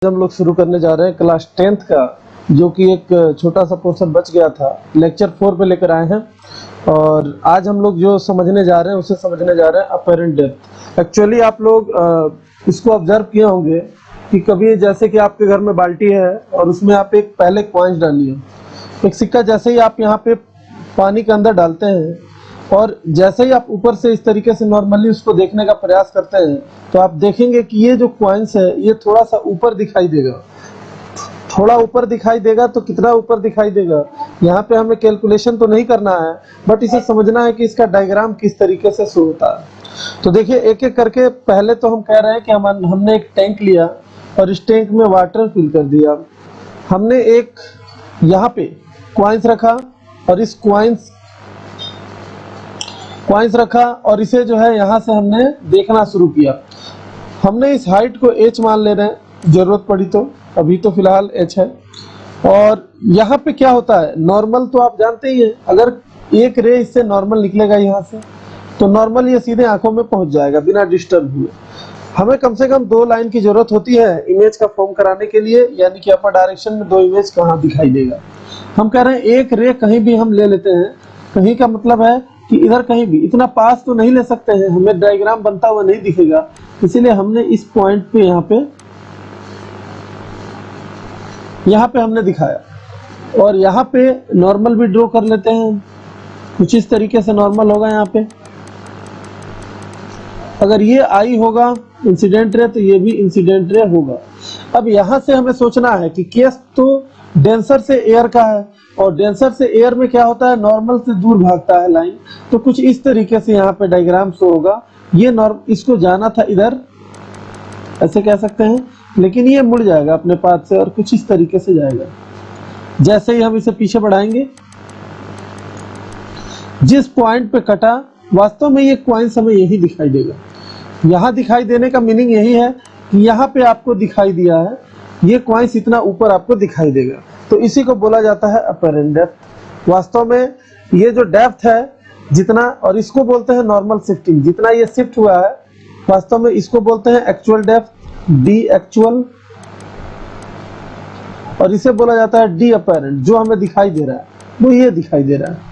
हम लोग शुरू करने जा रहे हैं क्लास 10th का, जो कि एक छोटा सा पोर्शन बच गया था। लेक्चर 4 पे लेकर आए हैं और आज हम लोग जो समझने जा रहे हैं उसे समझने जा रहे हैं अपरेंट डेप्थ। एक्चुअली आप लोग इसको ऑब्जर्व किए होंगे कि कभी जैसे कि आपके घर में बाल्टी है और उसमें आप एक पहले कॉइंस डालिए, एक सिक्का जैसे ही आप यहाँ पे पानी के अंदर डालते हैं और जैसे ही आप ऊपर से इस तरीके से नॉर्मली उसको देखने का प्रयास करते हैं तो आप देखेंगे कि ये जो कॉइन्स है ये थोड़ा सा ऊपर दिखाई देगा। थोड़ा ऊपर दिखाई देगा तो कितना ऊपर दिखाई देगा, यहाँ पे हमें कैलकुलेशन तो नहीं करना है, बट इसे समझना है कि इसका डायग्राम किस तरीके से शो होता है। तो देखिए एक एक करके, पहले तो हम कह रहे हैं कि हमने एक टैंक लिया और इस टैंक में वाटर फिल कर दिया। हमने एक यहाँ पे कॉइन्स रखा और इस कॉइन्स रखा और इसे जो है यहाँ से हमने देखना शुरू किया। हमने इस हाइट को h मान ले रहे हैं, जरूरत पड़ी तो, अभी तो फिलहाल h है। और यहाँ पे क्या होता है, नॉर्मल तो आप जानते ही हैं, अगर एक रे इससे नॉर्मल निकलेगा यहाँ से तो नॉर्मल ये सीधे आंखों में पहुंच जाएगा बिना डिस्टर्ब हुए। हमें कम से कम 2 लाइन की जरूरत होती है इमेज का फॉर्म कराने के लिए, यानी कि अपर डायरेक्शन में 2 इमेज कहाँ दिखाई देगा। हम कह रहे हैं एक रे कहीं भी हम ले लेते हैं, कहीं का मतलब है कि इधर कहीं भी, इतना पास तो नहीं ले सकते हैं, हमें डायग्राम बनता हुआ नहीं दिखेगा, इसीलिए हमने इस पॉइंट पे यहाँ पे हमने दिखाया। और यहाँ पे नॉर्मल भी ड्रॉ कर लेते हैं, कुछ इस तरीके से नॉर्मल होगा। यहाँ पे अगर ये आई होगा इंसिडेंट रे तो ये भी इंसिडेंट रे होगा। अब यहाँ से हमें सोचना है कि केस तो डेंसर से एयर का है और डेंसर से एयर में क्या होता है, नॉर्मल से दूर भागता है लाइन, तो कुछ इस तरीके से यहाँ पे डायग्राम शो होगा। ये इसको जाना था इधर, ऐसे कह सकते हैं, लेकिन ये मुड़ जाएगा अपने पाथ से और कुछ इस तरीके से जाएगा। जैसे ही हम इसे पीछे बढ़ाएंगे, जिस पॉइंट पे कटा, वास्तव में ये कॉइन्स हमें यही दिखाई देगा। यहाँ दिखाई देने का मीनिंग यही है कि यहाँ पे आपको दिखाई दिया है, ये कॉइन्स इतना ऊपर आपको दिखाई देगा, तो इसी को बोला जाता है अपरेंट डेप्थ। वास्तव में ये जो डेप्थ है जितना, और इसको बोलते हैं नॉर्मल शिफ्टिंग, जितना ये शिफ्ट हुआ है वास्तव में इसको बोलते हैं एक्चुअल डेप्थ, डी एक्चुअल, और इसे बोला जाता है डी अपरेंट। जो हमें दिखाई दे रहा है वो ये दिखाई दे रहा है।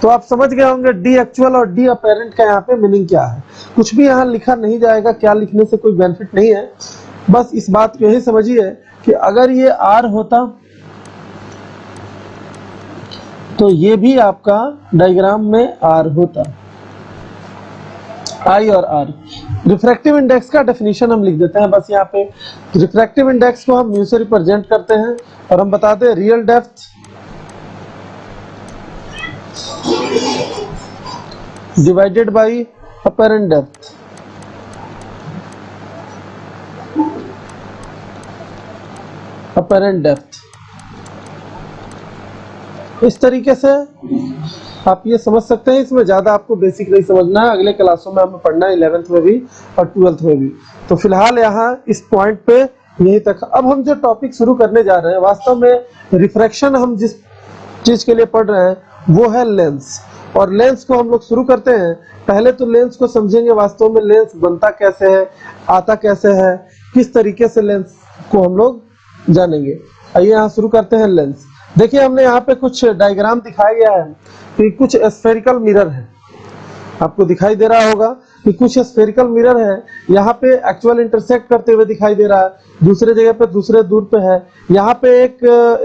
तो आप समझ गए होंगे डी एक्चुअल और डी अपरेंट का यहाँ पे मीनिंग क्या है। कुछ भी यहाँ लिखा नहीं जाएगा, क्या लिखने से कोई बेनिफिट नहीं है, बस इस बात को यही समझिए कि अगर ये आर होता तो ये भी आपका डायग्राम में आर होता, आई और आर। रिफ्रैक्टिव इंडेक्स का डेफिनेशन हम लिख देते हैं बस यहाँ पे। रिफ्रैक्टिव इंडेक्स को हम म्यू से रिप्रेजेंट करते हैं और हम बताते हैं real depth divided by apparent depth. Apparent depth इस तरीके से आप ये समझ सकते हैं। इसमें ज्यादा आपको बेसिक नहीं समझना है, अगले क्लासों में हमें पढ़ना है 11th में भी और 12th में भी। तो फिलहाल यहाँ इस पॉइंट पे यही तक। अब हम जो टॉपिक शुरू करने जा रहे हैं, वास्तव में रिफ्रैक्शन हम जिस चीज के लिए पढ़ रहे हैं वो है लेंस। और लेंस को हम लोग शुरू करते हैं, पहले तो लेंस को समझेंगे, वास्तव में लेंस बनता कैसे है, आता कैसे है, किस तरीके से लेंस को हम लोग जानेंगे। आइए यहाँ शुरू करते हैं लेंस। देखिए हमने यहाँ पे कुछ डायग्राम दिखाया गया है कि कुछ स्फेरिकल मिरर है, आपको दिखाई दे रहा होगा कि कुछ स्फेरिकल मिरर है, यहाँ पे एक्चुअल इंटरसेक्ट करते हुए दिखाई दे रहा है, दूसरे जगह पे दूसरे दूर पे है, यहाँ पे एक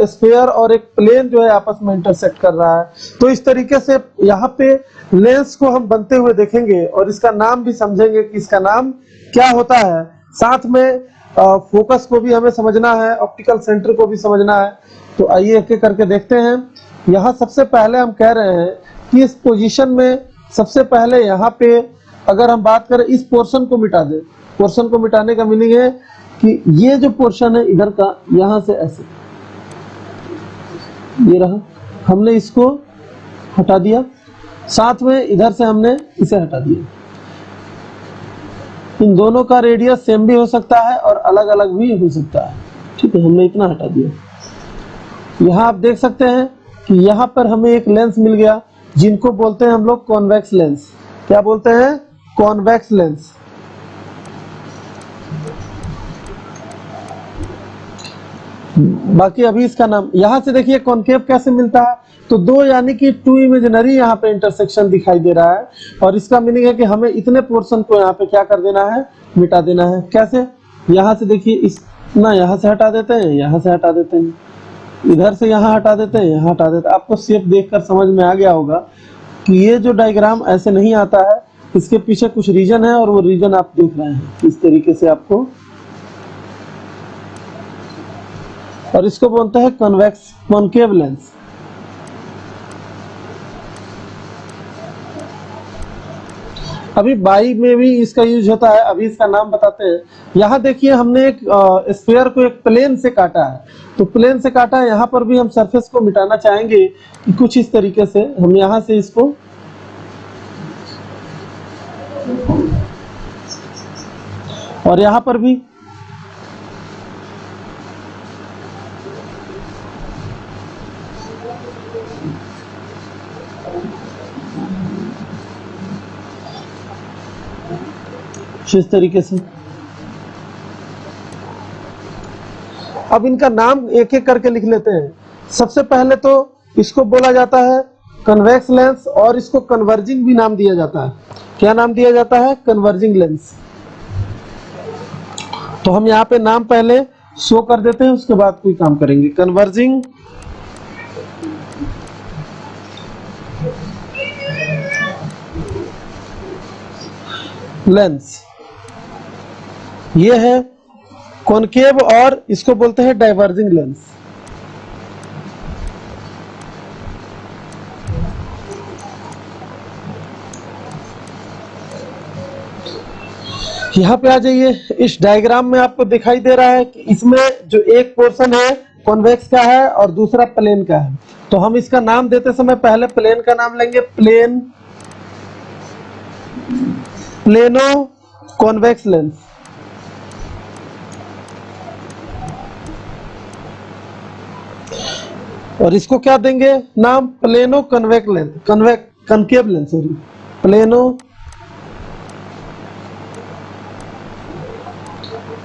स्फीयर और एक प्लेन जो है आपस में इंटरसेक्ट कर रहा है। तो इस तरीके से यहाँ पे लेंस को हम बनते हुए देखेंगे और इसका नाम भी समझेंगे कि इसका नाम क्या होता है। साथ में फोकस को भी हमें समझना है, ऑप्टिकल सेंटर को भी समझना है। तो आइए एक एक करके देखते हैं। यहाँ सबसे पहले हम कह रहे हैं कि इस पोजीशन में सबसे पहले यहाँ पे अगर हम बात करें, इस पोर्शन को मिटा दें। पोर्शन को मिटाने का मीनिंग है कि ये जो पोर्शन है इधर का, यहाँ से ऐसे ये रहा, हमने इसको हटा दिया, साथ में इधर से हमने इसे हटा दिया। इन दोनों का रेडियस सेम भी हो सकता है और अलग अलग भी हो सकता है, ठीक है, हमने इतना हटा दिया। यहाँ आप देख सकते हैं कि यहाँ पर हमें एक लेंस मिल गया जिनको बोलते हैं हम लोग कॉन्वेक्स लेंस। क्या बोलते हैं? Convex lens. बाकी अभी इसका नाम, यहाँ से देखिए कॉनकेव कैसे मिलता है, तो दो यानी कि टू इमेजिनरी यहाँ पे इंटरसेक्शन दिखाई दे रहा है, और इसका मीनिंग है कि हमें इतने पोर्शन को यहाँ पे क्या कर देना है, मिटा देना है। कैसे, यहाँ से देखिए इस ना, यहाँ से हटा देते हैं, यहाँ से हटा देते हैं, इधर से यहाँ हटा देते हैं, यहाँ हटा देते हैं। आपको शेप देखकर समझ में आ गया होगा कि ये जो डायग्राम ऐसे नहीं आता है, इसके पीछे कुछ रीजन है, और वो रीजन आप देख रहे हैं इस तरीके से आपको, और इसको बोलते हैं कॉन्वेक्स कॉनकेव लेंस। अभी बाई में भी इसका यूज होता है, अभी इसका नाम बताते हैं। यहाँ देखिए हमने एक स्फीयर को एक प्लेन से काटा है, तो प्लेन से काटा है, यहाँ पर भी हम सरफेस को मिटाना चाहेंगे कि कुछ इस तरीके से हम यहाँ से इसको और यहाँ पर भी इस तरीके से। अब इनका नाम एक एक करके लिख लेते हैं। सबसे पहले तो इसको बोला जाता है कन्वेक्स लेंस, और इसको कन्वर्जिंग भी नाम दिया जाता है। क्या नाम दिया जाता है? Converging lens. तो हम यहाँ पे नाम पहले शो कर देते हैं, उसके बाद कोई काम करेंगे। कन्वर्जिंग लेंस, ये है कॉनकेव, और इसको बोलते हैं डाइवर्जिंग लेंस। यहाँ पे आ जाइए, इस डायग्राम में आपको दिखाई दे रहा है कि इसमें जो एक पोर्शन है कॉन्वेक्स का है और दूसरा प्लेन का है। तो हम इसका नाम देते समय पहले प्लेन का नाम लेंगे, प्लेन, प्लेनो कॉन्वेक्स लेंस। और इसको क्या देंगे नाम? Plano convex lens, concave lens, sorry, plano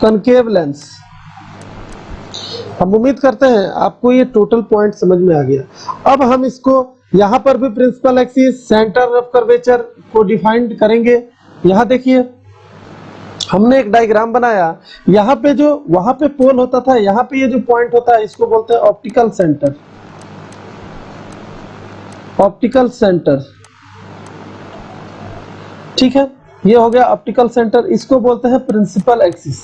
concave lens. हम उम्मीद करते हैं आपको ये टोटल पॉइंट समझ में आ गया। अब हम इसको यहाँ पर भी principal axis, centre of curvature को डिफाइन करेंगे। यहाँ देखिए हमने एक डायग्राम बनाया, यहाँ पे जो वहां पे पोल होता था, यहाँ पे ये जो पॉइंट होता है इसको बोलते हैं ऑप्टिकल सेंटर। ऑप्टिकल सेंटर, ठीक है, ये हो गया ऑप्टिकल सेंटर। इसको बोलते हैं प्रिंसिपल एक्सिस।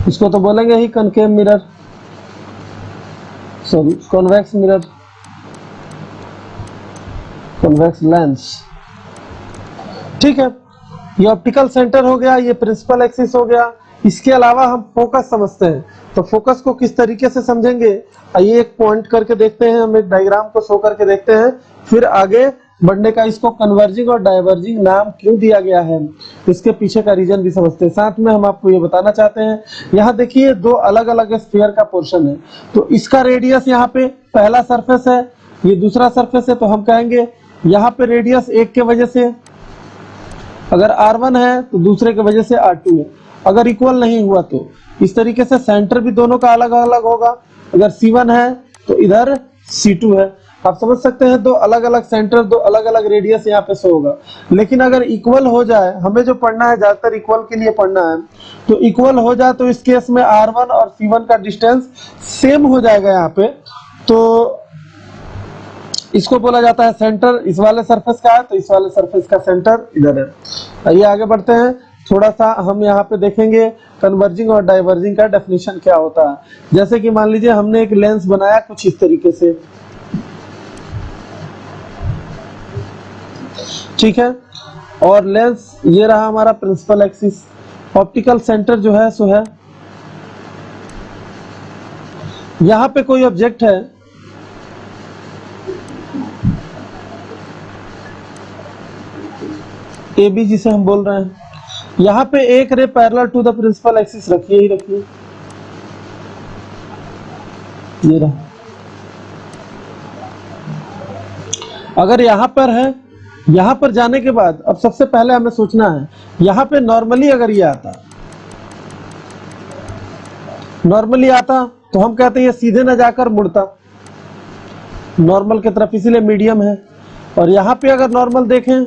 इसको तो बोलेंगे ही concave mirror, sorry convex mirror, convex lens, ठीक है। ये ऑप्टिकल सेंटर हो गया, ये प्रिंसिपल एक्सिस हो गया। इसके अलावा हम फोकस समझते हैं, तो फोकस को किस तरीके से समझेंगे, आइए एक पॉइंट करके देखते हैं, हम एक डायग्राम को शो करके देखते हैं, फिर आगे बढ़ने का। इसको कन्वर्जिंग और डाइवर्जिंग नाम क्यों दिया गया है, इसके पीछे का रीजन भी समझते हैं। साथ में हम आपको ये बताना चाहते हैं, यहाँ देखिए दो अलग अलग स्फीयर का पोर्शन है, तो इसका रेडियस यहाँ पे पहला सरफेस है, ये दूसरा सरफेस है, तो हम कहेंगे यहाँ पे रेडियस एक के वजह से, अगर R1 है तो दूसरे के वजह से R2 है। अगर इक्वल नहीं हुआ तो इस तरीके से सेंटर भी दोनों का अलग अलग होगा। अगर C1 है तो इधर C2 है। आप समझ सकते हैं, दो अलग अलग सेंटर, दो अलग अलग रेडियस यहाँ पे शो होगा। लेकिन अगर इक्वल हो जाए, हमें जो पढ़ना है ज्यादातर इक्वल के लिए पढ़ना है, तो इक्वल हो जाए तो इस केस में R1 और C1 का डिस्टेंस सेम हो जाएगा यहाँ पे, तो इसको बोला जाता है सेंटर। इस वाले सरफेस का है तो इस वाले सरफेस का सेंटर इधर है। आइए आगे बढ़ते हैं, थोड़ा सा हम यहाँ पे देखेंगे कन्वर्जिंग और डाइवर्जिंग का डेफिनेशन क्या होता है। जैसे कि मान लीजिए हमने एक लेंस बनाया कुछ इस तरीके से, ठीक है, और लेंस ये रहा हमारा प्रिंसिपल एक्सिस। ऑप्टिकल सेंटर जो है सो है, यहाँ पे कोई ऑब्जेक्ट है, ए बी जिसे हम बोल रहे हैं, यहाँ पे एक ray parallel to the principal axis रखिए ही रखिए, ये रहा। अगर यहाँ पर है, यहाँ पर जाने के बाद अब सबसे पहले हमें सोचना है, यहाँ पे नॉर्मली अगर ये आता नॉर्मली आता तो हम कहते हैं ये सीधे न जाकर मुड़ता नॉर्मल की तरफ, इसीलिए मीडियम है। और यहाँ पे अगर नॉर्मल देखें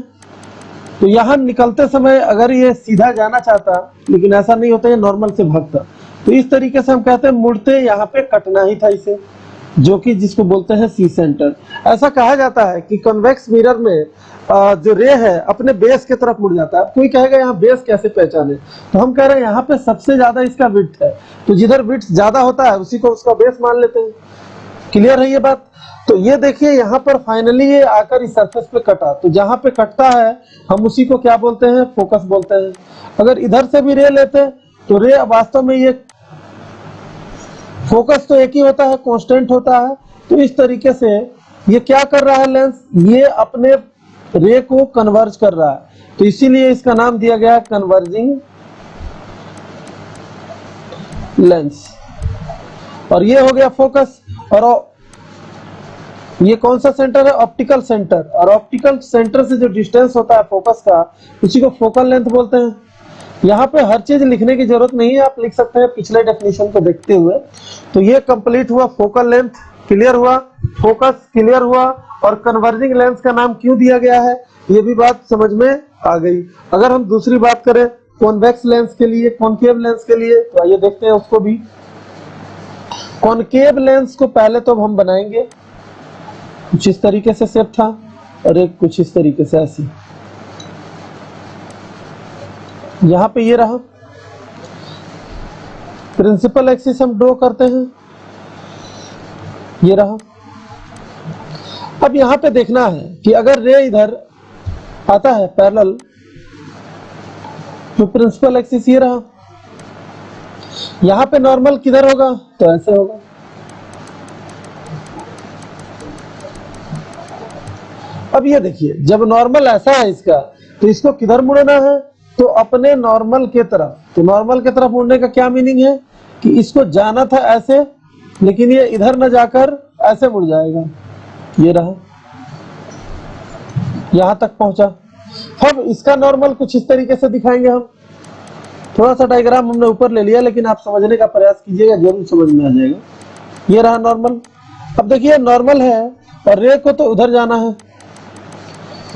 तो यहाँ निकलते समय अगर ये सीधा जाना चाहता, लेकिन ऐसा नहीं होता, ये नॉर्मल से भागता, तो इस तरीके से हम कहते हैं मुड़ते यहाँ पे कटना ही था इसे, जो कि जिसको बोलते हैं सी सेंटर। ऐसा कहा जाता है कि कन्वेक्स मिरर में जो रे है अपने बेस की तरफ मुड़ जाता है। कोई कहेगा यहाँ बेस कैसे पहचाने, तो हम कह रहे हैं यहाँ पे सबसे ज्यादा इसका विड्थ है, तो जिधर विड्थ ज्यादा होता है उसी को उसका बेस मान लेते हैं। क्लियर है ये बात? तो ये देखिए यहाँ पर फाइनली ये आकर इस सरफेस पे कटा, तो जहां पे कटता है हम उसी को क्या बोलते हैं, फोकस बोलते हैं। अगर इधर से भी रे लेते तो रे वास्तव में ये फोकस तो एक ही होता है, कांस्टेंट होता है। तो इस तरीके से ये क्या कर रहा है लेंस, ये अपने रे को कन्वर्ज कर रहा है, तो इसीलिए इसका नाम दिया गया कन्वर्जिंग लेंस। और ये हो गया फोकस। और ये कौन सा सेंटर है, ऑप्टिकल सेंटर। और ऑप्टिकल सेंटर से जो डिस्टेंस होता है फोकस का, उसी को फोकल लेंथ बोलते हैं। यहाँ पे हर चीज लिखने की जरूरत नहीं है, आप लिख सकते हैं पिछले डेफिनेशन को देखते हुए। तो ये कंप्लीट हुआ, फोकल लेंथ क्लियर हुआ, फोकस क्लियर हुआ, और कन्वर्जिंग लेंस का नाम क्यों दिया गया है ये भी बात समझ में आ गई। अगर हम दूसरी बात करें कॉन्वेक्स लेंस के लिए, कॉनकेव लेंस के लिए, तो आइए देखते हैं उसको भी। कॉनकेव लेंस को पहले तो हम बनाएंगे, कुछ इस तरीके से शेप था, और एक कुछ इस तरीके से ऐसी, यहां पे ये रहा। प्रिंसिपल एक्सिस हम ड्रॉ करते हैं, ये रहा। अब यहां पे देखना है कि अगर रे इधर आता है पैरेलल, तो प्रिंसिपल एक्सिस ये रहा। यहां पे नॉर्मल किधर होगा, तो ऐसे होगा। अब ये देखिए जब नॉर्मल ऐसा है इसका, तो इसको किधर मुड़ना है, तो अपने नॉर्मल के तरफ। तो नॉर्मल के तरफ मुड़ने का क्या मीनिंग है कि इसको जाना था ऐसे, लेकिन ये इधर न जाकर ऐसे मुड़ जाएगा, ये रहा, यहां तक पहुंचा। अब इसका नॉर्मल कुछ इस तरीके से दिखाएंगे हम। थोड़ा सा डायग्राम हमने ऊपर ले लिया, लेकिन आप समझने का प्रयास कीजिएगा, जरूर समझ में आ जाएगा। ये रहा नॉर्मल। अब देखिए नॉर्मल है और रे को तो उधर जाना है,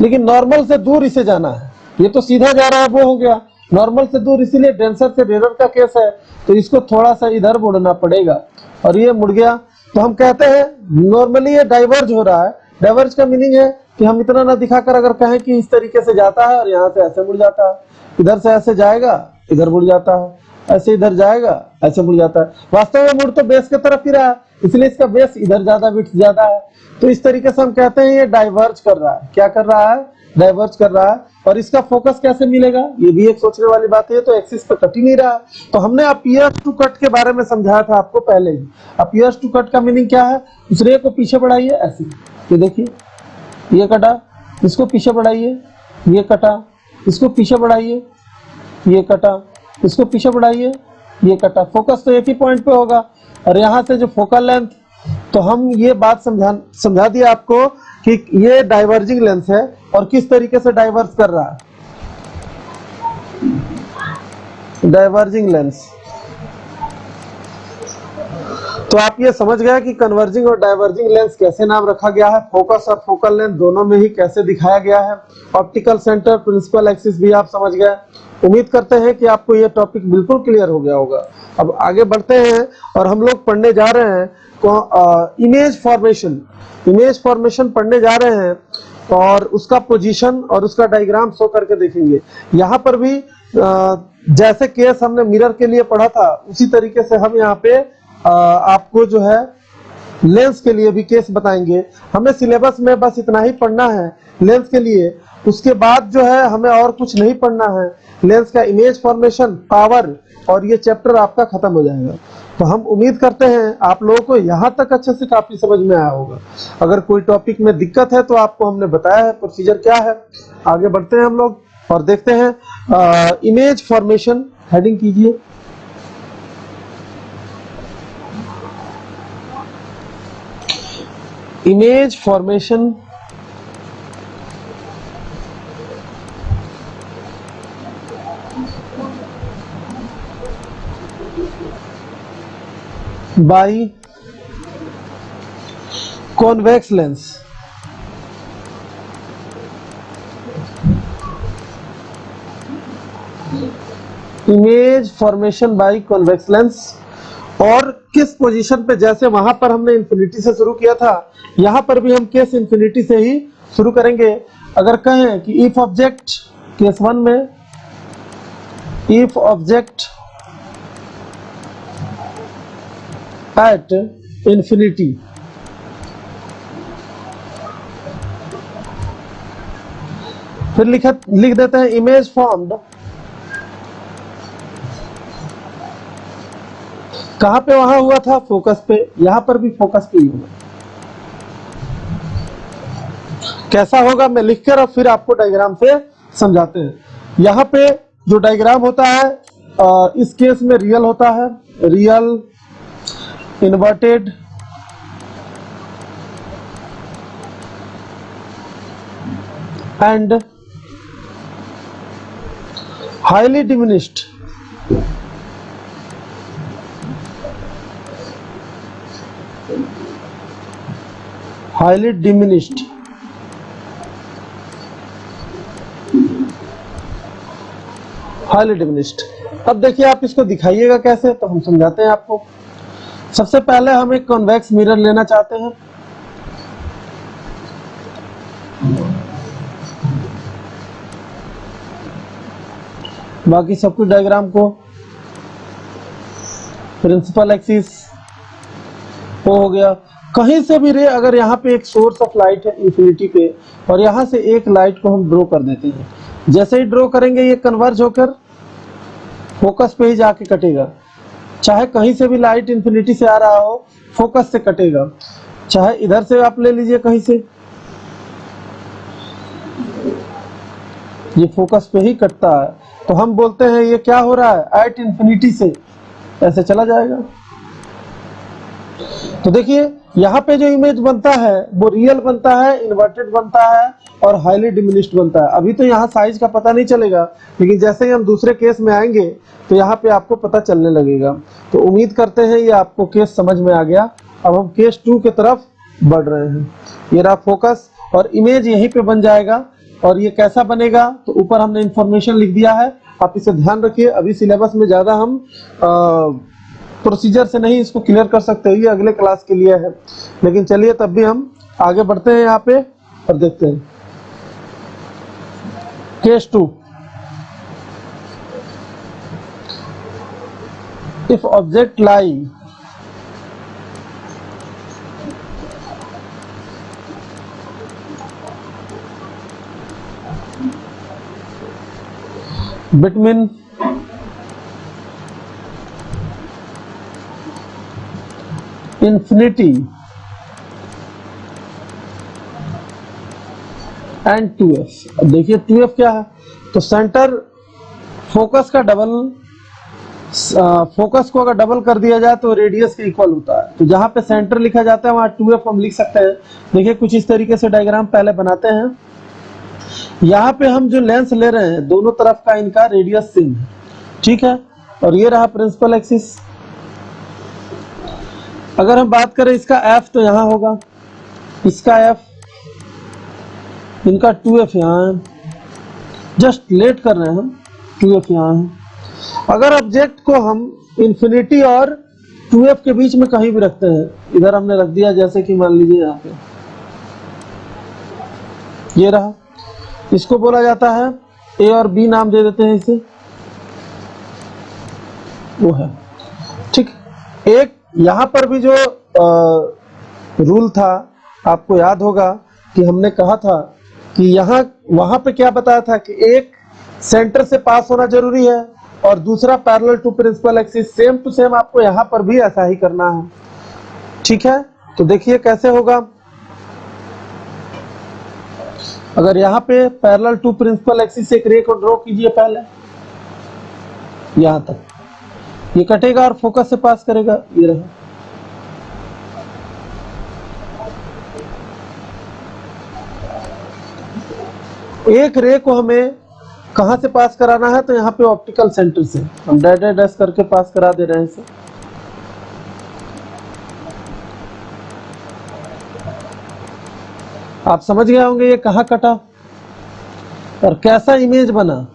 लेकिन नॉर्मल से दूर इसे जाना है। ये तो सीधा जा रहा है, वो हो गया। नॉर्मल से दूर, इसीलिए डेंसर से रेयर का केस है, तो इसको थोड़ा सा इधर मुड़ना पड़ेगा, और ये मुड़ गया। तो हम कहते हैं नॉर्मली ये डाइवर्ज हो रहा है। डाइवर्ज का मीनिंग है कि हम इतना ना दिखाकर अगर कहें कि इस तरीके से जाता है और यहाँ से ऐसे मुड़ जाता है, इधर से ऐसे जाएगा, इधर मुड़ जाता है, ऐसे इधर जाएगा, ऐसे मुड़ जाता है। वास्तव में मुड़ तो बेस की तरफ ही रहा है, इसलिए इसका बेस इधर ज्यादा, विड्थ ज्यादा है। तो इस तरीके से हम कहते हैं ये डाइवर्ज कर रहा है। क्या कर रहा है, डाइवर्ज कर रहा है। और इसका फोकस कैसे मिलेगा, ये भी एक सोचने वाली बात है। तो एक्सिस पे कट ही नहीं रहा। तो हमने अपीयर्स टू कट के बारे में समझाया था आपको पहले ही। अपीयर्स टू कट का मीनिंग क्या है, उस रे को पीछे बढ़ाइए ऐसे, ये देखिए ये कटा, इसको पीछे बढ़ाइए, ये कटा, इसको पीछे बढ़ाइए, ये कटा, इसको पीछे बढ़ाइए, ये कटा। फोकस तो एक ही पॉइंट पे होगा। और यहाँ से जो फोकल लेंथ, तो हम ये बात समझा दिया आपको कि ये डाइवर्जिंग लेंस है और किस तरीके से डाइवर्ज कर रहा है, डाइवर्जिंग लेंस। तो आप ये समझ गए कि कन्वर्जिंग और डाइवर्जिंग लेंस कैसे नाम रखा गया है, फोकस और फोकल लेंथ दोनों में ही कैसे दिखाया गया है। ऑप्टिकल सेंटर, प्रिंसिपल एक्सिस भी आप समझ गए। उम्मीद करते हैं कि आपको ये टॉपिक बिल्कुल क्लियर हो गया होगा। अब आगे बढ़ते हैं और हम लोग पढ़ने जा रहे हैं इमेज फॉर्मेशन। इमेज फॉर्मेशन पढ़ने जा रहे हैं और उसका पोजीशन और उसका डायग्राम शो करके देखेंगे। यहाँ पर भी जैसे केस हमने मिरर के लिए पढ़ा था, उसी तरीके से हम यहाँ पे आपको जो है लेंस के लिए भी केस बताएंगे। हमें सिलेबस में बस इतना ही पढ़ना है लेंस के लिए। उसके बाद जो है हमें और कुछ नहीं पढ़ना है। लेंस का इमेज फॉर्मेशन, पावर, और ये चैप्टर आपका खत्म हो जाएगा। तो हम उम्मीद करते हैं आप लोगों को यहाँ तक अच्छे से काफी समझ में आया होगा। अगर कोई टॉपिक में दिक्कत है तो आपको हमने बताया है प्रोसीजर क्या है। आगे बढ़ते हैं हम लोग और देखते हैं इमेज फॉर्मेशन। हेडिंग कीजिए। Image formation by convex lens. Image formation by convex lens. और किस पोजीशन पे, जैसे वहां पर हमने इंफिनिटी से शुरू किया था, यहां पर भी हम केस इंफिनिटी से ही शुरू करेंगे। अगर कहें कि इफ ऑब्जेक्ट, केस 1 में इफ ऑब्जेक्ट एट इंफिनिटी, फिर लिख देते हैं इमेज फॉर्म्ड कहां पे, वहां हुआ था फोकस पे, यहां पर भी फोकस पे ही होगा। कैसा होगा मैं लिखकर और फिर आपको डायग्राम से समझाते हैं। यहाँ पे जो डायग्राम होता है इस केस में रियल होता है, real inverted and highly diminished. Highly diminished highly diminished. अब देखिए आप इसको दिखाइएगा कैसे, तो हम समझाते हैं आपको। सबसे पहले हम एक कॉन्वेक्स मिरर लेना चाहते हैं। बाकी सब कुछ डायग्राम को प्रिंसिपल एक्सिस हो गया। कहीं से भी रे, अगर यहाँ पे एक सोर्स ऑफ लाइट है इंफिनिटी पे और यहाँ से एक लाइट को हम ड्रॉ कर देते हैं, जैसे ही ड्रॉ करेंगे ये कन्वर्ज होकर फोकस पे ही जाके कटेगा। चाहे कहीं से भी लाइट इंफिनिटी से आ रहा हो, फोकस से कटेगा। चाहे इधर से आप ले लीजिए कहीं से, ये फोकस पे ही कटता है। तो हम बोलते हैं ये क्या हो रहा है, एट इंफिनिटी से ऐसे चला जाएगा। तो देखिए यहाँ पे जो इमेज बनता है वो रियल बनता है, इन्वर्टेड बनता है और हाईली डिमिनिश्ड बनता है। अभी तो यहाँ साइज का पता नहीं चलेगा, लेकिन जैसे ही हम दूसरे केस में आएंगे तो यहाँ पे आपको पता चलने लगेगा। तो उम्मीद करते हैं ये आपको केस समझ में आ गया। अब हम केस 2 की तरफ बढ़ रहे हैं। ये रहा फोकस और इमेज यहीं पे बन जाएगा। और ये कैसा बनेगा, तो ऊपर हमने इंफॉर्मेशन लिख दिया है, आप इसे ध्यान रखिए। अभी सिलेबस में ज्यादा हम प्रोसीजर से नहीं इसको क्लियर कर सकते, ये अगले क्लास के लिए है। लेकिन चलिए तब भी हम आगे बढ़ते हैं यहाँ पे और देखते हैं case 2। If object lie between infinity and 2f। अब देखिए 2f क्या है, तो सेंटर फोकस का डबल, फोकस को अगर डबल कर दिया जाए तो रेडियस के इक्वल होता है। तो जहां पे सेंटर लिखा जाता है वहां 2f हम लिख सकते हैं। देखिए कुछ इस तरीके से डायग्राम पहले बनाते हैं। यहाँ पे हम जो लेंस ले रहे हैं दोनों तरफ का इनका रेडियस सेम है, ठीक है। और ये रहा प्रिंसिपल एक्सिस। अगर हम बात करें इसका f तो यहाँ होगा, इसका f, इनका 2f यहाँ है, जस्ट लेट कर रहे हैं हम, 2f यहाँ है। अगर ऑब्जेक्ट को हम इंफिनिटी और 2f के बीच में कहीं भी रखते हैं, इधर हमने रख दिया, जैसे कि मान लीजिए यहाँ पे ये रहा, इसको बोला जाता है a और b, नाम दे देते हैं इसे, वो है, ठीक। एक यहाँ पर भी जो रूल था आपको याद होगा कि हमने कहा था कि यहाँ वहां पे क्या बताया था कि एक सेंटर से पास होना जरूरी है और दूसरा parallel to principal axis. Same to same आपको यहाँ पर भी ऐसा ही करना है, ठीक है। तो देखिए कैसे होगा। अगर यहाँ पे पैरेलल टू प्रिंसिपल एक्सिस एक रे को ड्रॉ कीजिए पहले, यहाँ तक ये कटेगा और फोकस से पास करेगा, ये रहा। एक रे को हमें कहां से पास कराना है, तो यहाँ पे ऑप्टिकल सेंटर से हम डैश डैश डैश करके पास करा दे रहे हैं इसे। आप समझ गए होंगे ये कहाँ कटा और कैसा इमेज बना।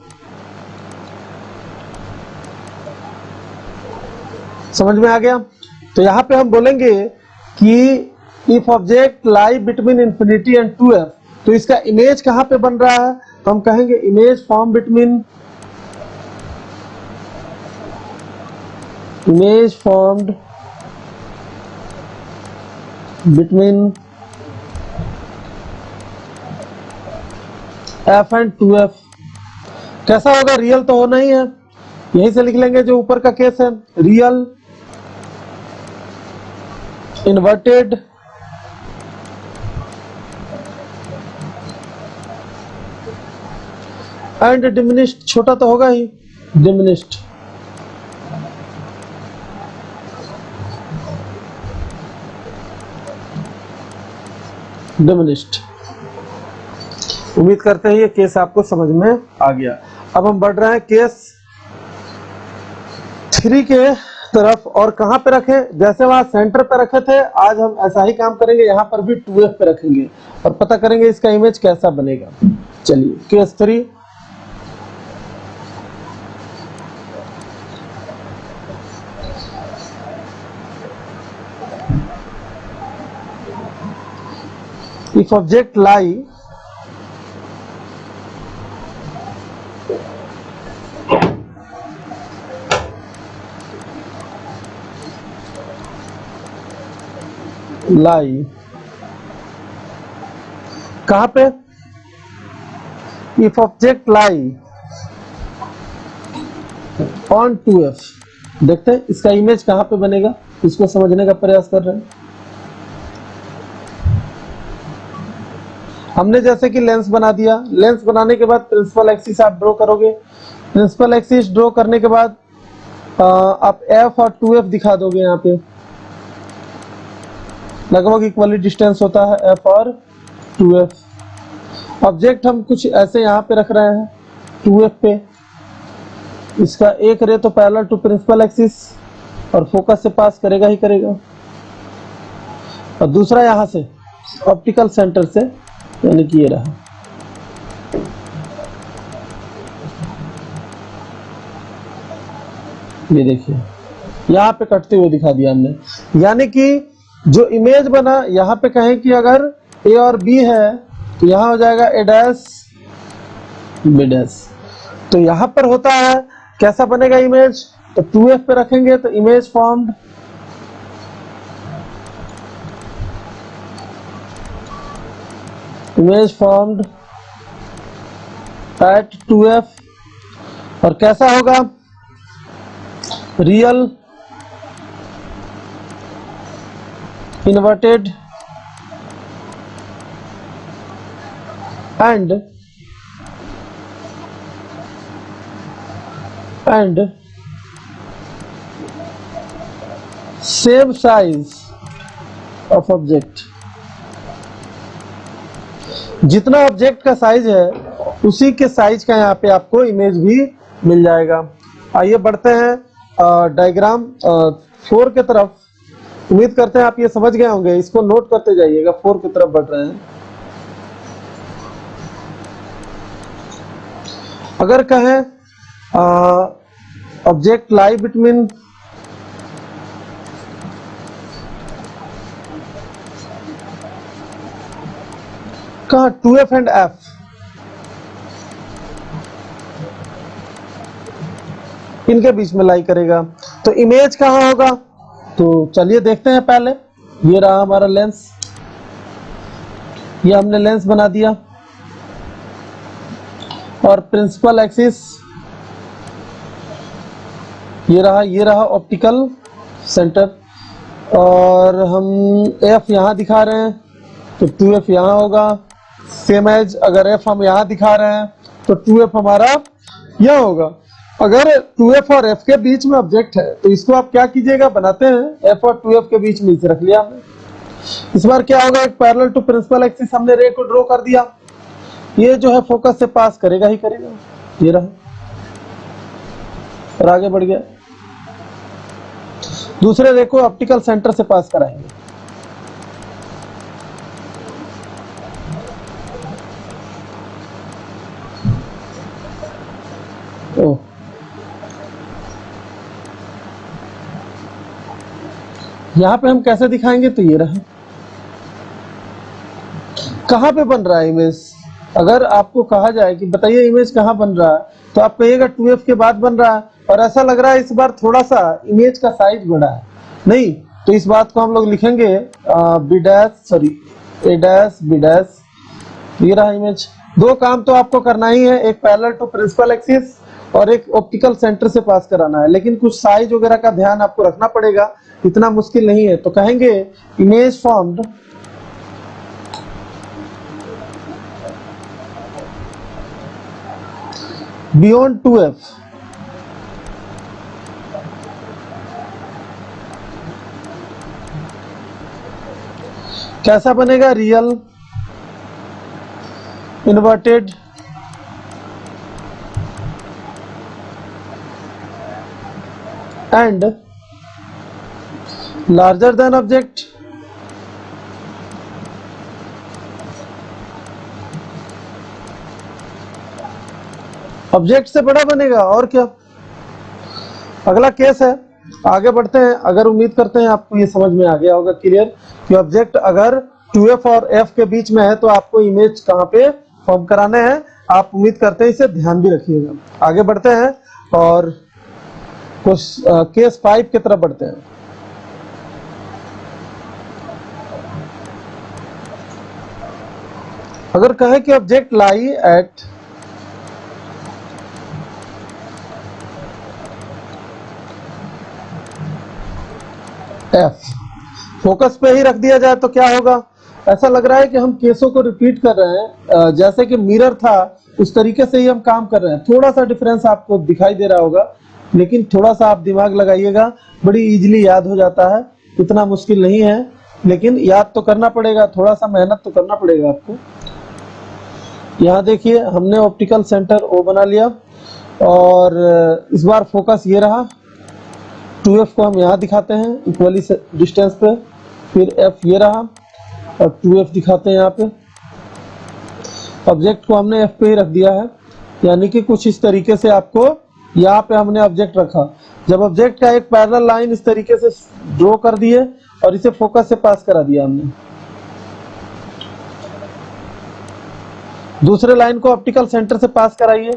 समझ में आ गया। तो यहाँ पे हम बोलेंगे कि if object lie between infinity and 2f, तो इसका इमेज कहाँ पे बन रहा है, तो हम कहेंगे image form between, image formed between f and 2f। कैसा होगा, रियल तो होना ही है, यहीं से लिख लेंगे जो ऊपर का केस है, रियल इन्वर्टेड एंड डिमिनिश्ड, छोटा तो होगा ही, डिमिनिश्ड। डिमिनिश्ड। उम्मीद करते हैं ये केस आपको समझ में आ गया। अब हम बढ़ रहे हैं केस 3 के तरफ, और कहां पे रखें, जैसे वहां सेंटर पे रखे थे, आज हम ऐसा ही काम करेंगे, यहां पर भी 2f पे रखेंगे और पता करेंगे इसका इमेज कैसा बनेगा। चलिए केस 3, if object lie कहां पे, if object lie on 2f, देखते हैं इसका इमेज कहां पे बनेगा, इसको समझने का प्रयास कर रहे हैं। हमने जैसे कि लेंस बना दिया, लेंस बनाने के बाद प्रिंसिपल एक्सिस आप ड्रॉ करोगे, प्रिंसिपल एक्सिस ड्रॉ करने के बाद आप f और 2f दिखा दोगे, यहाँ पे लगभग इक्वली डिस्टेंस होता है f और 2f। ऑब्जेक्ट हम कुछ ऐसे यहाँ पे रख रहे हैं 2f पे, इसका एक रे तो पैरेलल टू प्रिंसिपल एक्सिस और फोकस से पास करेगा ही करेगा, और दूसरा यहाँ से ऑप्टिकल सेंटर से, यानी कि ये रहा। ये देखिए यहाँ पे कटते हुए दिखा दिया हमने, यानी कि जो इमेज बना, यहाँ पे कहें कि अगर a और b है तो यहाँ हो जाएगा a डैश b डैश। तो यहाँ पर होता है कैसा बनेगा इमेज, तो 2f पे रखेंगे तो इमेज फॉर्म्ड एट 2f, और कैसा होगा, real inverted and same size of object. जितना ऑब्जेक्ट का साइज है उसी के साइज का यहाँ पे आपको इमेज भी मिल जाएगा। आइए बढ़ते हैं डायग्राम 4 के तरफ। उम्मीद करते हैं आप ये समझ गए होंगे, इसको नोट करते जाइएगा। 4 की तरफ बढ़ रहे हैं। अगर कहें ऑब्जेक्ट लाई बिटवीन कहाँ 2f एंड f, इनके बीच में लाई करेगा, तो इमेज कहाँ होगा, तो चलिए देखते हैं। पहले ये रहा हमारा लेंस, ये हमने लेंस बना दिया, और प्रिंसिपल एक्सिस ये रहा ऑप्टिकल सेंटर, और हम f यहाँ दिखा रहे हैं तो 2f यहाँ होगा। सेम एज अगर f हम यहाँ दिखा रहे हैं तो 2f हमारा यहाँ होगा। अगर 2f और f के बीच में ऑब्जेक्ट है तो इसको आप क्या कीजिएगा, बनाते हैं f और 2f के बीच में इसे रख लिया हमने। इस बार क्या होगा, एक पैरेलल टू प्रिंसिपल एक्सिस हमने रे को ड्रॉ कर दिया, ये जो है फोकस से पास करेगा ही करेगा, ये रहा, और आगे बढ़ गया। दूसरे रे को ऑप्टिकल सेंटर से पास कराएंगे, यहाँ पे हम कैसे दिखाएंगे, तो ये रहा। कहाँ पे बन रहा है इमेज, अगर आपको कहा जाए कि बताइए इमेज कहाँ बन रहा है, तो आप कहिएगा 2f के बाद बन रहा है, और ऐसा लग रहा है इस बार थोड़ा सा इमेज का साइज बढ़ा है। नहीं, तो इस बात को हम लोग लिखेंगे बी डैश, सॉरी ए डैश बी डैश। ये रहा इमेज। दो काम तो आपको करना ही है, एक पैरेलल टू प्रिंसिपल एक्सिस और एक ऑप्टिकल सेंटर से पास कराना है, लेकिन कुछ साइज वगैरह का ध्यान आपको रखना पड़ेगा, इतना मुश्किल नहीं है। तो कहेंगे इमेज फॉर्म्ड बियॉन्ड 2f कैसा बनेगा, real inverted and larger than object object से बड़ा बनेगा। और क्या, अगला केस है, आगे बढ़ते हैं। अगर उम्मीद करते हैं आपको ये समझ में आ गया होगा क्लियर कि ऑब्जेक्ट अगर 2f और f के बीच में है तो आपको इमेज कहाँ पे फॉर्म कराने हैं, आप उम्मीद करते हैं, इसे ध्यान भी रखिएगा। आगे बढ़ते हैं और कुछ केस 5 की तरफ बढ़ते हैं। अगर कहे कि object lie at f, focus पे ही रख दिया जाए तो क्या होगा, ऐसा लग रहा है कि हम केसों को रिपीट कर रहे हैं, जैसे कि मिरर था उस तरीके से ही हम काम कर रहे हैं। थोड़ा सा डिफरेंस आपको दिखाई दे रहा होगा, लेकिन थोड़ा सा आप दिमाग लगाइएगा, बड़ी इजीली याद हो जाता है, इतना मुश्किल नहीं है, लेकिन याद तो करना पड़ेगा, थोड़ा सा मेहनत तो करना पड़ेगा आपको। यहाँ देखिए हमने ऑप्टिकल सेंटर O बना लिया, और इस बार फोकस ये रहा। 2f को हम यहाँ दिखाते हैं इक्वली डिस्टेंस पे, फिर f ये रहा और 2f दिखाते हैं यहाँ पे। ऑब्जेक्ट को हमने f पे ही रख दिया है, यानी कि कुछ इस तरीके से आपको यहाँ पे हमने ऑब्जेक्ट रखा। जब ऑब्जेक्ट का एक पैरेलल लाइन इस तरीके से ड्रॉ कर दिए और इसे फोकस से पास करा दिया हमने। दूसरे लाइन को ऑप्टिकल सेंटर से पास कराइए।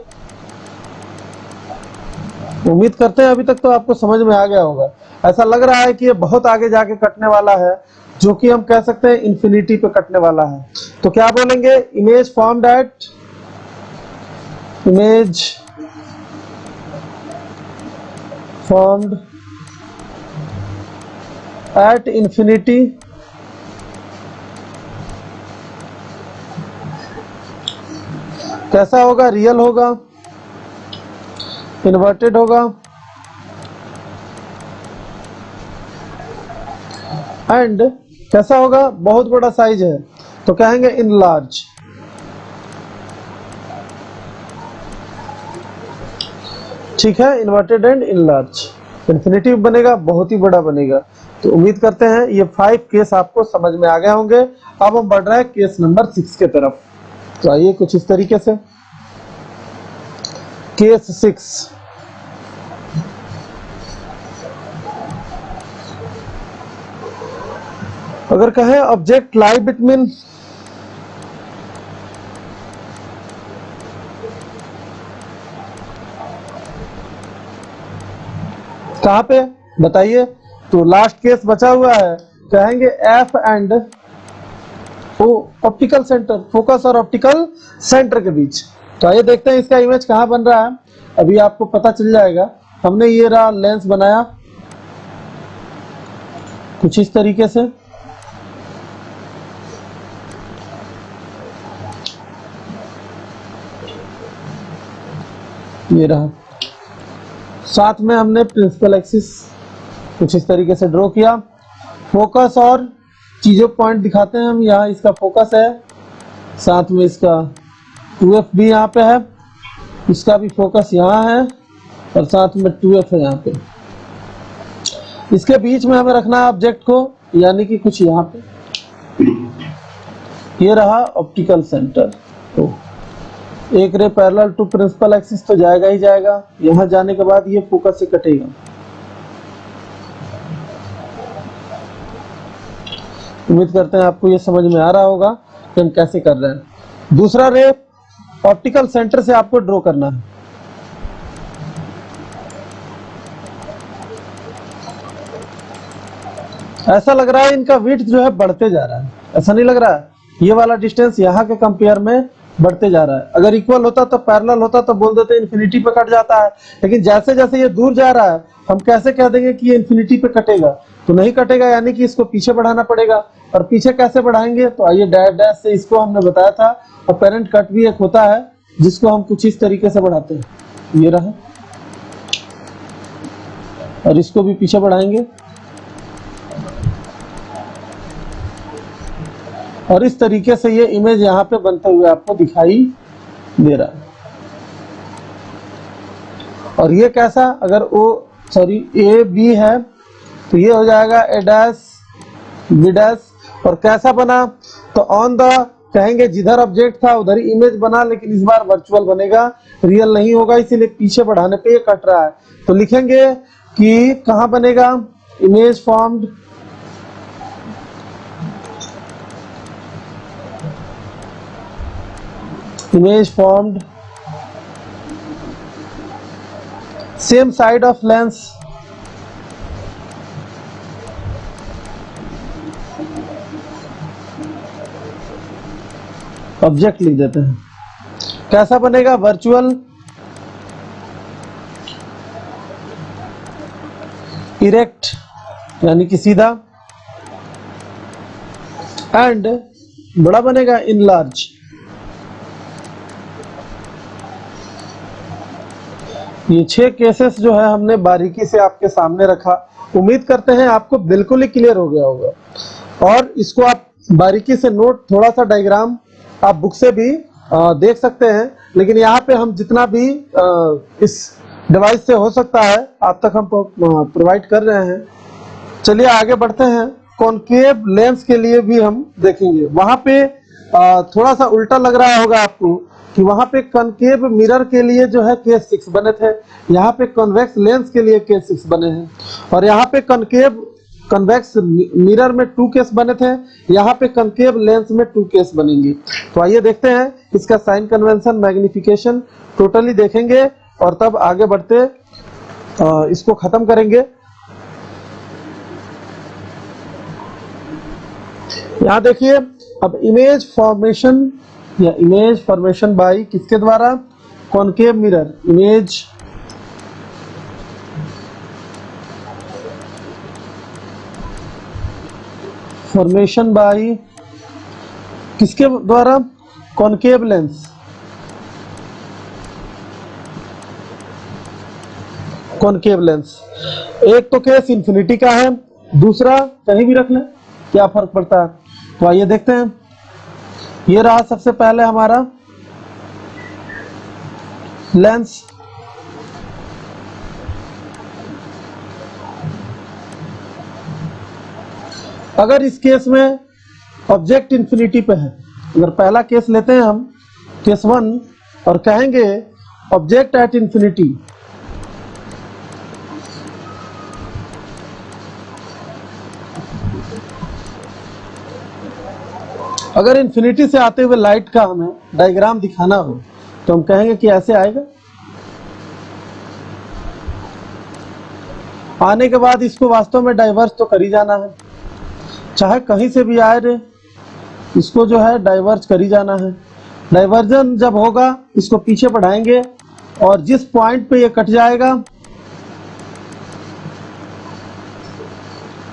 उम्मीद करते हैं अभी तक तो आपको समझ में आ गया होगा। ऐसा लग रहा है कि ये बहुत आगे जाके कटने वाला है, जो कि हम कह सकते हैं इन्फिनिटी पे कटने वाला है। तो क्या बोलेंगे, इमेज फॉर्म्ड एट इन्फिनिटी कैसा होगा, रियल होगा, इन्वर्टेड होगा एंड कैसा होगा, बहुत बड़ा साइज है तो कहेंगे इन लार्ज। ठीक है, inverted and in large, infinity बनेगा, बहुत ही बड़ा बनेगा। तो उम्मीद करते हैं ये 5 केस आपको समझ में आ गए होंगे। अब हम बढ़ रहे हैं केस नंबर 6 के तरफ। तो आइए कुछ इस तरीके से, केस 6। अगर कहें ऑब्जेक्ट लाई बिटवीन कहां पे बताइए, तो लास्ट केस बचा हुआ है, कहेंगे F and optical centre, focus और ऑप्टिकल सेंटर के बीच। तो आइए देखते हैं इसका इमेज कहां बन रहा है, अभी आपको पता चल जाएगा। हमने ये रहा लेंस बनाया कुछ इस तरीके से, ये रहा, साथ में हमने प्रिंसिपल एक्सिस कुछ इस तरीके से ड्रॉ किया। फोकस और चीजों पॉइंट दिखाते हैं हम, यहाँ इसका फोकस है, साथ में इसका 2f भी यहाँ पे है, इसका भी फोकस यहाँ है और साथ में 2f है यहाँ पे। इसके बीच में हमें रखना है ऑब्जेक्ट को, यानी कि कुछ यहाँ पे। ये रहा ऑप्टिकल सेंटर। तो एक ray parallel to principal axis तो जाएगा ही जाएगा, यहाँ जाने के बाद ये फोकस से कटेगा। उम्मीद करते हैं आपको ये समझ में आ रहा होगा कि हम कैसे कर रहे हैं। दूसरा रे ऑप्टिकल सेंटर से आपको ड्रॉ करना है। ऐसा लग रहा है इनका विड्थ जो है बढ़ते जा रहा है, ऐसा नहीं लग रहा है? ये वाला डिस्टेंस यहाँ के कंपेयर में बढ़ते जा रहा है। अगर इक्वल होता तो पैरेलल होता तो बोल देते इन्फिनिटी पे कट जाता है, लेकिन जैसे जैसे ये दूर जा रहा है हम कैसे कह देंगे कि ये इन्फिनिटी पे कटेगा? तो नहीं कटेगा, यानी कि इसको पीछे बढ़ाना पड़ेगा। और पीछे कैसे बढ़ाएंगे? तो आइए डैश डैश से, इसको हमने बताया था। अपेरेंट कट भी एक होता है जिसको हम कुछ इस तरीके से बढ़ाते हैं, ये रहा, और इसको भी पीछे बढ़ाएंगे और इस तरीके से ये इमेज यहाँ पे बनते हुए आपको दिखाई दे रहा है। और ये कैसा, अगर ए बी है तो ये हो जाएगा ए डैश बी डैश। और कैसा बना? तो ऑन द कहेंगे जिधर ऑब्जेक्ट था उधर ही इमेज बना, लेकिन इस बार वर्चुअल बनेगा, रियल नहीं होगा, इसीलिए पीछे बढ़ाने पे ये कट रहा है। तो लिखेंगे कि कहाँ बनेगा? Image formed same side of lens object लिख देते हैं। कैसा बनेगा? वर्चुअल इरेक्ट यानी कि सीधा, एंड बड़ा बनेगा इनलार्ज। ये 6 केसेस जो है हमने बारीकी से आपके सामने रखा। उम्मीद करते हैं आपको बिल्कुल ही क्लियर हो गया होगा, और इसको आप बारीकी से नोट, थोड़ा सा डायग्राम आप बुक से भी देख सकते हैं, लेकिन यहाँ पे हम जितना भी इस डिवाइस से हो सकता है आप तक हम प्रोवाइड कर रहे हैं। चलिए आगे बढ़ते हैं। कॉनकेव लेंस के लिए भी हम देखेंगे। वहां पे थोड़ा सा उल्टा लग रहा होगा आपको कि वहां पे कॉनकेव मिरर के लिए जो है केस 6 बने थे, यहाँ पे कॉन्वेक्स लेंस के लिए केस 6 बने हैं, और यहाँ पे कॉनकेव कन्वेक्स मिरर में 2 केस बने थे, यहाँ पे कॉनकेव लेंस में 2 केस बनेंगे। तो आइए देखते हैं इसका साइन कन्वेंशन, मैग्निफिकेशन टोटली देखेंगे और तब आगे बढ़ते इसको खत्म करेंगे। यहाँ देखिए, अब इमेज फॉर्मेशन या इमेज फॉर्मेशन बाय किसके द्वारा? Concave mirror. Image formation by किसके द्वारा? Concave lens. Concave lens. एक तो केस इंफिनिटी का है, दूसरा कहीं भी रख लें, क्या फर्क पड़ता है? तो आइए देखते हैं। ये रहा सबसे पहले हमारा लेंस। अगर इस केस में ऑब्जेक्ट इंफिनिटी पे है, अगर पहला केस लेते हैं हम केस 1 और कहेंगे ऑब्जेक्ट एट इंफिनिटी, अगर इंफिनिटी से आते हुए लाइट का हमें डायग्राम दिखाना हो तो हम कहेंगे कि ऐसे आएगा। आने के बाद इसको वास्तव में डाइवर्स तो कर ही जाना है, चाहे कहीं से भी आए रे, इसको जो है डाइवर्स कर ही जाना है। डाइवर्जन जब होगा इसको पीछे बढ़ाएंगे और जिस पॉइंट पे ये कट जाएगा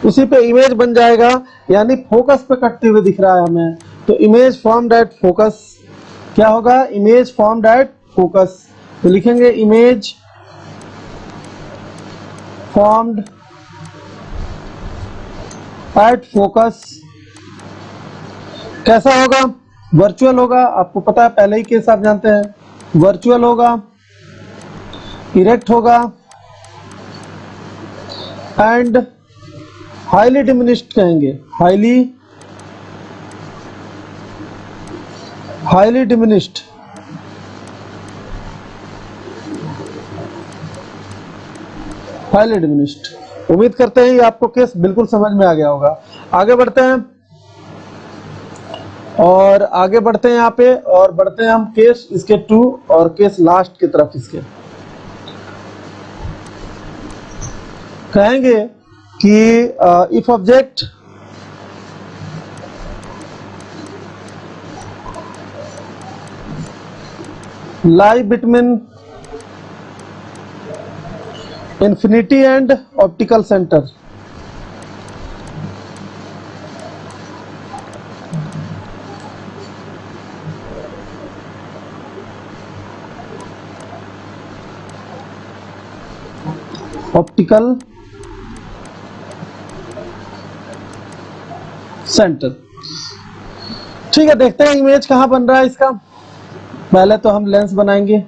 उसी पे इमेज बन जाएगा, यानी फोकस पे कटते हुए दिख रहा है हमें। तो इमेज फॉर्म्ड एट फोकस क्या होगा? Image formed at focus. तो लिखेंगे इमेज फॉर्म्ड एट फोकस। कैसा होगा? वर्चुअल होगा, आपको पता है, पहले ही केस आप जानते हैं। वर्चुअल होगा, इरेक्ट होगा, एंड हाईली डिमिनिश्ड कहेंगे। Highly diminished. Highly diminished. उम्मीद करते हैं ये आपको केस बिल्कुल समझ में आ गया होगा। आगे बढ़ते हैं। और आगे बढ़ते हैं यहाँ पे और बढ़ते हैं हम केस इसके 2 और केस लास्ट की तरफ इसके। कहेंगे कि if object lie between infinity and optical center, optical centre. ठीक है, देखते हैं इमेज कहाँ बन रहा है इसका। पहले तो हम लेंस बनाएंगे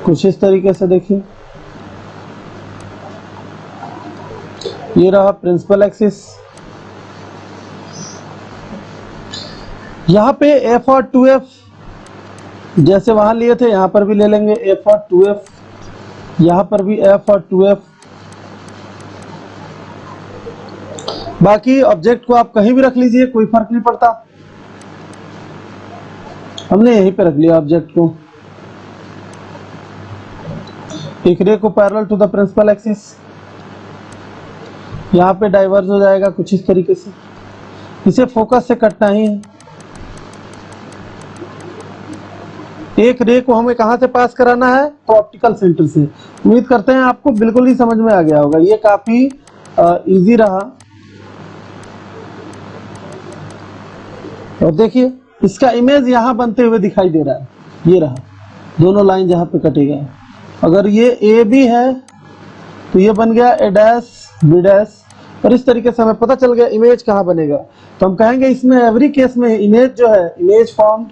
कुछ इस तरीके से। देखिए ये रहा प्रिंसिपल एक्सिस। यहाँ पे f और 2f जैसे वहां लिए थे यहाँ पर भी ले लेंगे f और 2f, यहाँ पर भी f और 2f। बाकी ऑब्जेक्ट को आप कहीं भी रख लीजिए, कोई फर्क नहीं पड़ता। हमने यहीं पे रख लिया ऑब्जेक्ट को। एक रे को parallel to the principal axis, यहाँ पे डाइवर्ज हो जाएगा कुछ इस तरीके से। इसे फोकस से कटना ही है। एक रे को हमें कहां से पास कराना है, तो ऑप्टिकल सेंटर से। उम्मीद करते हैं आपको बिल्कुल ही समझ में आ गया होगा। ये काफी इजी रहा। और देखिए इसका इमेज यहाँ बनते हुए दिखाई दे रहा है। ये रहा दोनों लाइन जहाँ पे कटेगा। अगर ये ए बी है तो ये बन गया ए डैश बी डैश, और इस तरीके से हमें पता चल गया इमेज कहाँ बनेगा। तो हम कहेंगे इसमें एवरी केस में इमेज जो है, इमेज फॉर्म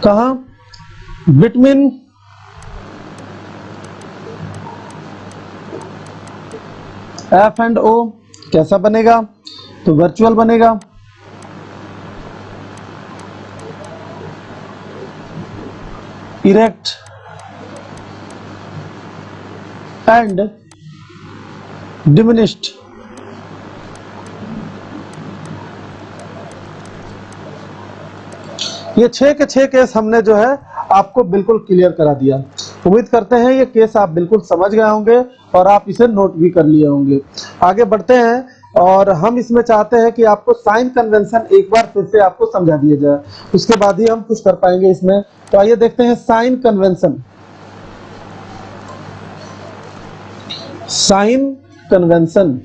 कहाँ, बिटवीन एफ एंड ओ। कैसा बनेगा, तो वर्चुअल बनेगा। Erect and diminished. ये 6 के 6 केस हमने जो है आपको बिल्कुल क्लियर करा दिया। उम्मीद करते हैं ये केस आप बिल्कुल समझ गए होंगे और आप इसे नोट भी कर लिए होंगे। आगे बढ़ते हैं और हम इसमें चाहते हैं कि आपको साइन कन्वेंशन एक बार फिर से आपको समझा दिया जाए, उसके बाद ही हम कुछ कर पाएंगे इसमें। तो आइए देखते हैं साइन कन्वेंशन। साइन कन्वेंशन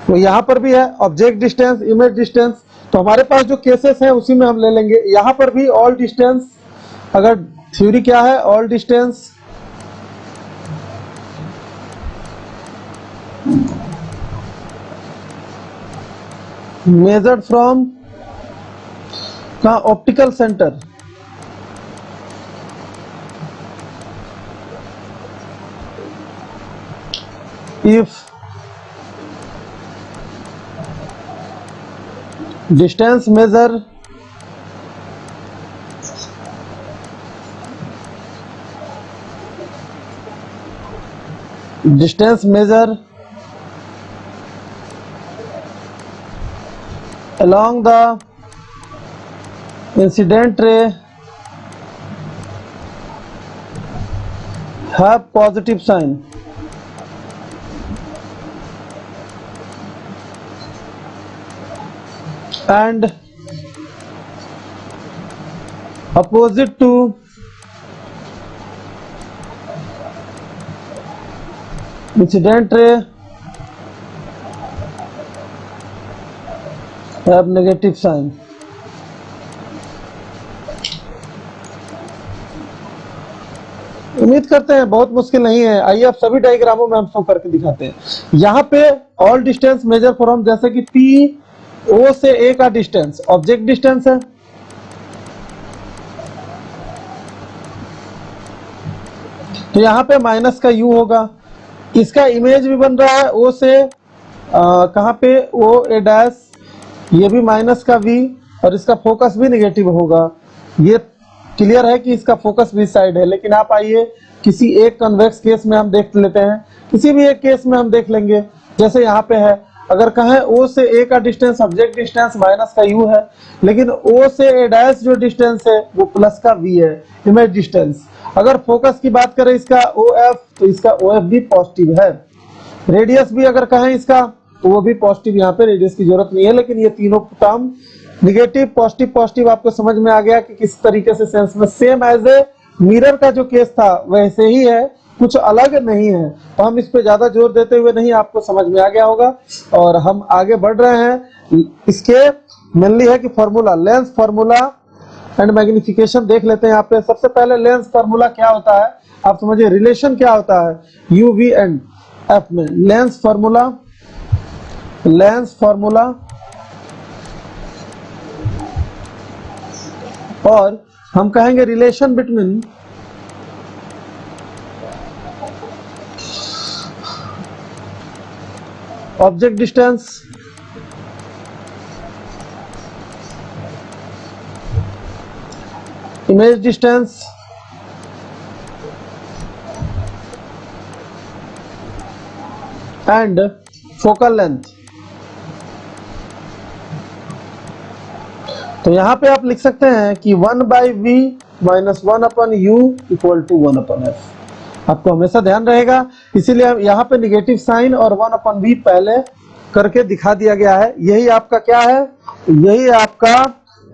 तो यहाँ पर भी है ऑब्जेक्ट डिस्टेंस, इमेज डिस्टेंस। तो हमारे पास जो केसेस हैं उसी में हम ले लेंगे। यहाँ पर भी ऑल डिस्टेंस, अगर थ्योरी क्या है, ऑल डिस्टेंस मेजर्ड फ्रॉम का optical centre if distance measure along the incident ray have positive sign and opposite to incident ray have negative sign। उम्मीद करते हैं बहुत मुश्किल नहीं है। आइए अब सभी डायग्रामों में हम शो करके दिखाते हैं। यहाँ पे ऑल डिस्टेंस मेजर फ्रॉम, जैसे कि पी ओ से ए का डिस्टेंस ऑब्जेक्ट डिस्टेंस है। तो यहाँ पे माइनस का यू होगा। इसका इमेज भी बन रहा है ओ से कहाँ पे, ओ ए डैश ये भी माइनस का v और इसका फोकस भी निगेटिव होगा। ये क्लियर है कि इसका फोकस भी साइड है। लेकिन आप आइए किसी एक कन्वेक्स केस में हम देख लेते हैं, किसी भी एक केस में हम देख लेंगे। जैसे यहाँ पे है, अगर कहें O से A का डिस्टेंस, ऑब्जेक्ट डिस्टेंस माइनस का u है, लेकिन O से A डैश जो डिस्टेंस है वो प्लस का v है, इमेज डिस्टेंस। अगर फोकस की बात करें इसका OF, तो इसका OF भी पॉजिटिव है। रेडियस भी अगर कहें इसका, तो वो भी पॉजिटिव, यहाँ पे रेडियस की जरूरत नहीं है। लेकिन ये तीनों टर्म निगेटिव पॉजिटिव पॉजिटिव आपको समझ में आ गया कि किस तरीके से सेंस में सेम एज ए मिरर का जो केस था वैसे ही है, कुछ अलग नहीं है। तो हम इस पे ज्यादा जोर देते हुए नहीं, आपको समझ में आ गया होगा। और हम आगे बढ़ रहे हैं। इसके मेनली है कि formula, lens formula and magnification देख लेते हैं। यहाँ पे सबसे पहले लेंस फॉर्मूला क्या होता है आप समझिए, रिलेशन क्या होता है यू वी एंड एफ में। लेंस फॉर्मूला और हम कहेंगे relation between object distance image distance and focal length. तो यहाँ पे आप लिख सकते हैं कि 1/v minus 1/u equal to 1/f। आपको हमेशा ध्यान रहेगा, इसीलिए यहाँ पे निगेटिव साइन और 1/v पहले करके दिखा दिया गया है। यही आपका क्या है, यही आपका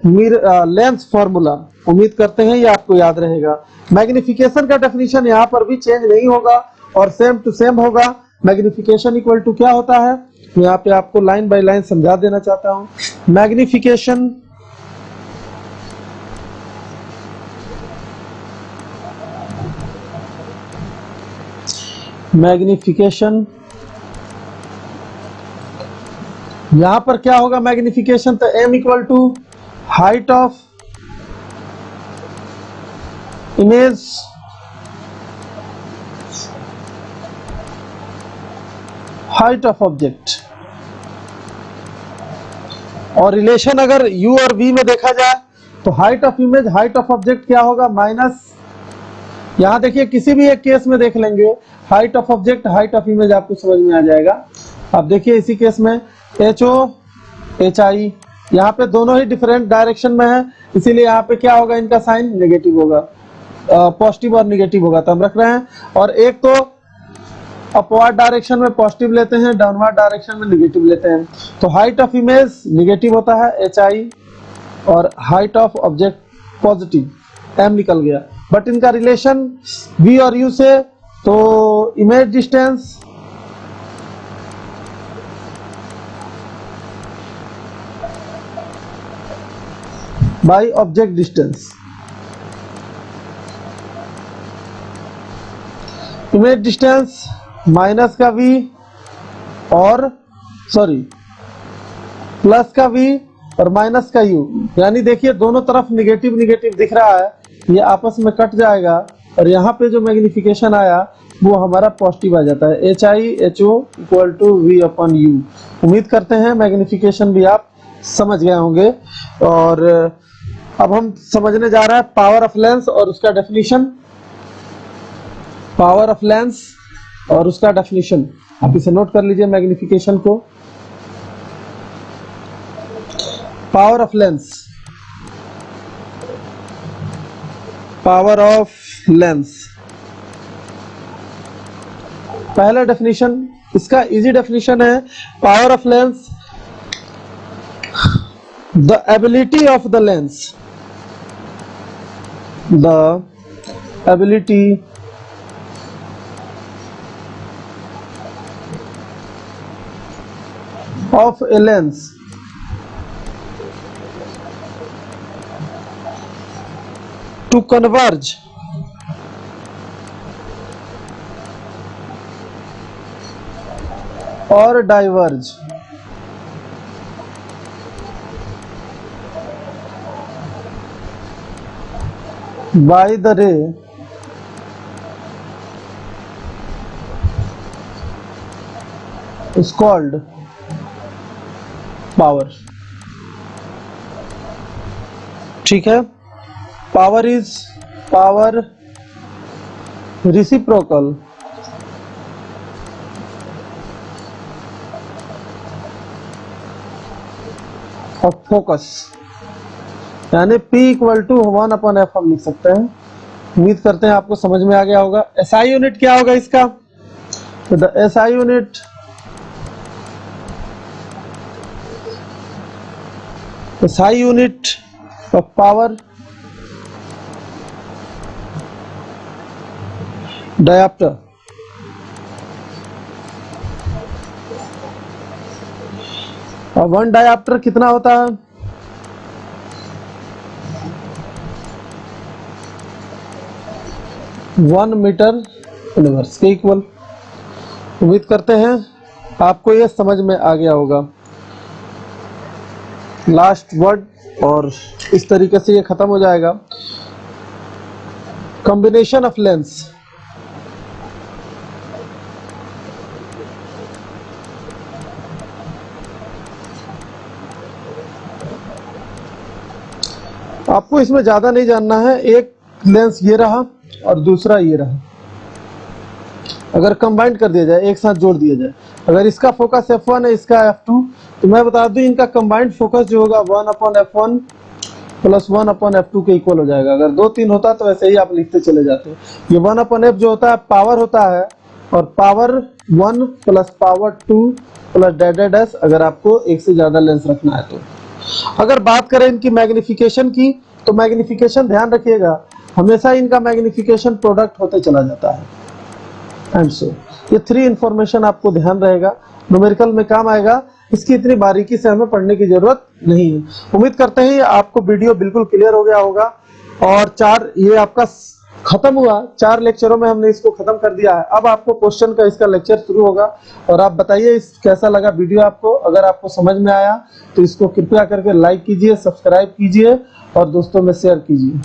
लेंस फॉर्मूला। उम्मीद करते हैं ये आपको याद रहेगा। मैग्निफिकेशन का डेफिनेशन यहाँ पर भी चेंज नहीं होगा और सेम टू सेम होगा। मैग्निफिकेशन इक्वल टू क्या होता है, यहाँ पे आपको लाइन बाय लाइन समझा देना चाहता हूँ। मैग्निफिकेशन यहां पर क्या होगा मैग्निफिकेशन, तो m equal to height of image height of object. और रिलेशन अगर u और v में देखा जाए तो height of image height of object क्या होगा, माइनस, यहां देखिए किसी भी एक केस में देख लेंगे height of object height of image आपको समझ में आ जाएगा। अब देखिए इसी केस में HO HI, यहाँ पे दोनों ही डिफरेंट डायरेक्शन में है, इसीलिए यहाँ पे क्या होगा, इनका साइन नेगेटिव होगा, पॉजिटिव और नेगेटिव होगा। तो हम रख रहे हैं, और एक तो अपवर्ड डायरेक्शन में पॉजिटिव लेते हैं, डाउनवर्ड डायरेक्शन में नेगेटिव लेते हैं। तो हाइट ऑफ इमेज नेगेटिव होता है HI और height of object positive, m निकल गया। बट इनका रिलेशन v और u से, तो image distance by object distance. Image distance minus का v और प्लस का v और माइनस का u, यानी देखिए दोनों तरफ निगेटिव निगेटिव दिख रहा है, ये आपस में कट जाएगा और यहाँ पे जो मैग्निफिकेशन आया वो हमारा पॉजिटिव आ जाता है, HI/HO इक्वल टू v/u। उम्मीद करते हैं मैग्निफिकेशन भी आप समझ गए होंगे। और अब हम समझने जा रहे हैं पावर ऑफ लेंस और उसका डेफिनेशन। पावर ऑफ लेंस और उसका डेफिनेशन आप इसे नोट कर लीजिए मैग्निफिकेशन को। Power of lens, power of lens, पहला डेफिनेशन इसका इजी डेफिनेशन है, power of lens the ability of the lens, the ability of a lens to converge or diverge by the ray is called power. ठीक है। Power reciprocal of focus, यानी P equal to 1/f हम लिख सकते हैं। उम्मीद करते हैं आपको समझ में आ गया होगा। SI यूनिट क्या होगा इसका? तो the SI unit of power dioptre, और 1 डायप्टर कितना होता है? 1 मीटर यूनिवर्स के इक्वल। उम्मीद करते हैं आपको ये समझ में आ गया होगा। लास्ट वर्ड, और इस तरीके से ये खत्म हो जाएगा। कॉम्बिनेशन ऑफ लेंस, आपको इसमें ज्यादा नहीं जानना है। एक लेंस ये रहा और दूसरा ये रहा, अगर कंबाइन कर दिया जाए, एक साथ जोड़ दिया जाए, अगर इसका फोकस f1 है, इसका f2, तो मैं बता दूं इनका कंबाइंड फोकस जो होगा 1/f1 प्लस 1/f2 के इक्वल हो जाएगा। अगर 2-3 होता तो ऐसे ही आप लिखते चले जाते। ये 1/f जो होता है पावर होता है, और power 1 plus power 2 plus dash अगर आपको एक से ज्यादा लेंस रखना है तो। अगर बात करें इनकी मैग्निफिकेशन की, तो मैग्निफिकेशन ध्यान रखिएगा, हमेशा इनका मैग्निफिकेशन प्रोडक्ट होते चला जाता है। एंड सो ये 3 इंफॉर्मेशन आपको ध्यान रहेगा, न्यूमेरिकल में काम आएगा। इसकी इतनी बारीकी से हमें पढ़ने की जरूरत नहीं है। उम्मीद करते हैं आपको वीडियो बिल्कुल क्लियर हो गया होगा। और 4 ये आपका खत्म हुआ, 4 लेक्चरों में हमने इसको खत्म कर दिया है। अब आपको क्वेश्चन का इसका लेक्चर शुरू होगा, और आप बताइए इस कैसा लगा वीडियो आपको। अगर आपको समझ में आया तो इसको कृपया करके लाइक कीजिए, सब्सक्राइब कीजिए और दोस्तों में शेयर कीजिए।